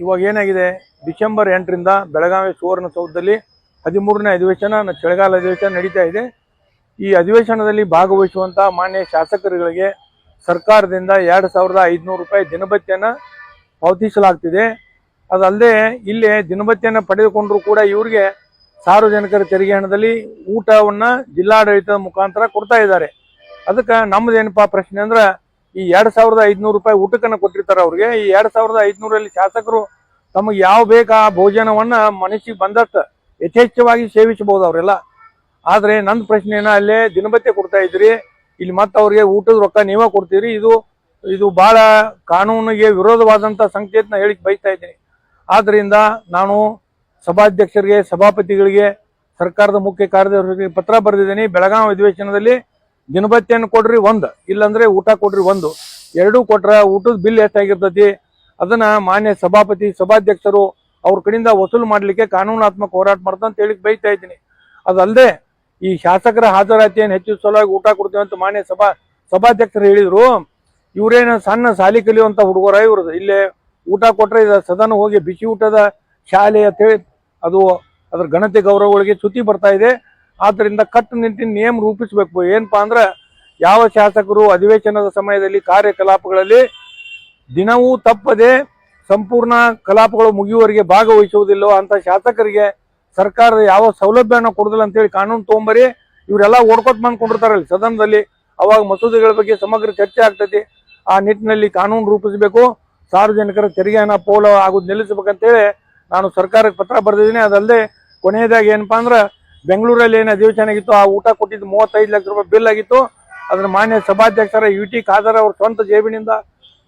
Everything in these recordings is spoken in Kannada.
ಇವಾಗ ಏನಾಗಿದೆ, ಡಿಸೆಂಬರ್ 8ರಿಂದ ಬೆಳಗಾವಿ ಸುವರ್ಣಸೌಧದಲ್ಲಿ 13ನೇ ಅಧಿವೇಶನ ಚಳಿಗಾಲ ಅಧಿವೇಶನ ನಡೀತಾ ಇದೆ. ಈ ಅಧಿವೇಶನದಲ್ಲಿ ಭಾಗವಹಿಸುವಂತ ಮಾನ್ಯ ಶಾಸಕರುಗಳಿಗೆ ಸರ್ಕಾರದಿಂದ 2500 ರೂಪಾಯಿ ದಿನಭತ್ಯೆಯನ್ನು ಪಾವತಿಸಲಾಗ್ತಿದೆ. ಅದಲ್ಲದೆ ಇಲ್ಲಿ ದಿನಭತ್ಯೆಯನ್ನು ಪಡೆದುಕೊಂಡ್ರು ಕೂಡ ಇವರಿಗೆ ಸಾರ್ವಜನಿಕರ ತೆರಿಗೆ ಹಣದಲ್ಲಿ ಊಟವನ್ನ ಜಿಲ್ಲಾಡಳಿತದ ಮುಖಾಂತರ ಕೊಡ್ತಾ ಇದ್ದಾರೆ. ಅದಕ್ಕೆ ನಮ್ಮದೇನಪ್ಪಾ ಪ್ರಶ್ನೆ ಅಂದ್ರೆ, ಈ 2500 ರೂಪಾಯಿ ಊಟಕ್ಕನ್ನು ಕೊಟ್ಟಿರ್ತಾರೆ ಅವ್ರಿಗೆ. ಈ 2500 ಶಾಸಕರು ತಮಗೆ ಯಾವ ಬೇಕಾ ಭೋಜನವನ್ನ ಮನಸ್ಸಿಗೆ ಬಂದಷ್ಟು ಯಥೇಚ್ಛವಾಗಿ ಸೇವಿಸಬಹುದು ಅವರೆಲ್ಲ. ಆದ್ರೆ ನನ್ನ ಪ್ರಶ್ನೆನ ಅಲ್ಲೇ ದಿನಭತ್ಯೆ ಕೊಡ್ತಾ ಇದ್ರಿ, ಇಲ್ಲಿ ಮತ್ತೆ ಅವ್ರಿಗೆ ಊಟದ ರೊಕ್ಕ ನೀವೇ ಕೊಡ್ತೀರಿ. ಇದು ಬಹಳ ಕಾನೂನಿಗೆ ವಿರೋಧವಾದಂತ ಸಂಕೇತನ ಹೇಳಿಕ್ ಬಯಸ್ತಾ ಇದ್ದೀನಿ. ಆದ್ರಿಂದ ನಾನು ಸಭಾಧ್ಯಕ್ಷರಿಗೆ, ಸಭಾಪತಿಗಳಿಗೆ, ಸರ್ಕಾರದ ಮುಖ್ಯ ಕಾರ್ಯದರ್ಶಿಗಳಿಗೆ ಪತ್ರ ಬರೆದಿದ್ದೀನಿ. ಬೆಳಗಾವಿ ಅಧಿವೇಶನದಲ್ಲಿ ದಿನಭತ್ಯೆಯನ್ನು ಕೊಡ್ರಿ ಒಂದು, ಇಲ್ಲಾಂದ್ರೆ ಊಟ ಕೊಡ್ರಿ ಒಂದು. ಎರಡೂ ಕೊಟ್ರ ಊಟದ ಬಿಲ್ ಎಷ್ಟಾಗಿರ್ತತಿ ಅದನ್ನ ಮಾನ್ಯ ಸಭಾಪತಿ, ಸಭಾಧ್ಯಕ್ಷರು ಅವ್ರ ಕಡೆಯಿಂದ ವಸೂಲು ಮಾಡ್ಲಿಕ್ಕೆ ಕಾನೂನಾತ್ಮಕ ಹೋರಾಟ ಮಾಡ್ತಾ ಅಂತ ಹೇಳಿ ಬಯಸ್ತಾ ಇದ್ದೀನಿ. ಅದಲ್ಲದೆ ಈ ಶಾಸಕರ ಹಾಜರಾತಿಯನ್ನು ಹೆಚ್ಚಿನ ಸಲುವಾಗಿ ಊಟ ಕೊಡ್ತೀವಿ ಅಂತ ಮಾನ್ಯ ಸಭಾಧ್ಯಕ್ಷರು ಹೇಳಿದ್ರು. ಇವ್ರೇನು ಸಣ್ಣ ಶಾಲೆ ಕಲಿಯುವಂತ ಹುಡುಗರ ಇವ್ರು ಇಲ್ಲೇ ಊಟ ಕೊಟ್ರೆ ಸದನ ಹೋಗಿ ಬಿಸಿ ಊಟದ ಶಾಲೆ ಅಂತ ಹೇಳಿ ಅದ್ರ ಘನತೆ ಗೌರವಗಳಿಗೆ ಚ್ಯುತಿ ಬರ್ತಾ ಇದೆ. ಆದ್ರಿಂದ ಕಟ್ಟುನಿಟ್ಟಿನ ನಿಯಮ ರೂಪಿಸಬೇಕು. ಏನಪ್ಪಾ ಅಂದ್ರೆ, ಯಾವ ಶಾಸಕರು ಅಧಿವೇಶನದ ಸಮಯದಲ್ಲಿ ಕಾರ್ಯಕಲಾಪಗಳಲ್ಲಿ ದಿನವೂ ತಪ್ಪದೆ ಸಂಪೂರ್ಣ ಕಲಾಪಗಳು ಮುಗಿಯುವವರೆಗೆ ಭಾಗವಹಿಸುವುದಿಲ್ಲೋ ಅಂತ ಶಾಸಕರಿಗೆ ಸರ್ಕಾರದ ಯಾವ ಸೌಲಭ್ಯನ ಕೊಡುದಿಲ್ಲ ಅಂತೇಳಿ ಕಾನೂನು ತಗೊಂಬರಿ. ಇವರೆಲ್ಲ ಓಡ್ಕೊತ್ ಬಂದ್ಕೊಂಡಿರ್ತಾರಲ್ಲಿ ಸದನದಲ್ಲಿ. ಅವಾಗ ಮಸೂದೆಗಳ ಬಗ್ಗೆ ಸಮಗ್ರ ಚರ್ಚೆ ಆಗ್ತೈತಿ. ಆ ನಿಟ್ಟಿನಲ್ಲಿ ಕಾನೂನು ರೂಪಿಸಬೇಕು. ಸಾರ್ವಜನಿಕರ ತೆರಿಗೆ ಹಣ ಪೋಲ ಆಗೋದು ನಿಲ್ಲಿಸಬೇಕಂತೇಳಿ ನಾನು ಸರ್ಕಾರಕ್ಕೆ ಪತ್ರ ಬರೆದಿದ್ದೀನಿ. ಅದಲ್ಲದೆ ಕೊನೆಯದಾಗಿ ಏನಪ್ಪಾ ಅಂದ್ರೆ, ಬೆಂಗಳೂರಲ್ಲಿ ಏನು ಅಧಿವೇಶನ ಆಗಿತ್ತು, ಆ ಊಟ ಕೊಟ್ಟಿದ್ದು 35 ಲಕ್ಷ ರೂಪಾಯಿ ಬಿಲ್ ಆಗಿತ್ತು. ಅದನ್ನ ಮಾನ್ಯ ಸಭಾಧ್ಯಕ್ಷರ UT ಖಾದರ್ ಅವ್ರ ಸ್ವಂತ ಜೇಬಿನಿಂದ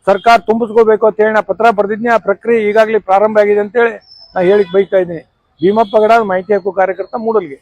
ಸರ್ಕಾರ ತುಂಬಿಸ್ಕೋಬೇಕು ಅಂತ ಹೇಳಿ ನಾ ಪತ್ರ ಬರೆದಿದ್ನಿ. ಆ ಪ್ರಕ್ರಿಯೆ ಈಗಾಗಲೇ ಪ್ರಾರಂಭ ಆಗಿದೆ ಅಂತೇಳಿ ನಾ ಹೇಳಿಕ್ ಬಯಸ್ತಾ ಇದ್ದೀನಿ. ಭೀಮಪ್ಪ ಗಡ, ಮಾಹಿತಿ ಹಕ್ಕು ಕಾರ್ಯಕರ್ತ, ಮೂಡಲ್ಗಿ.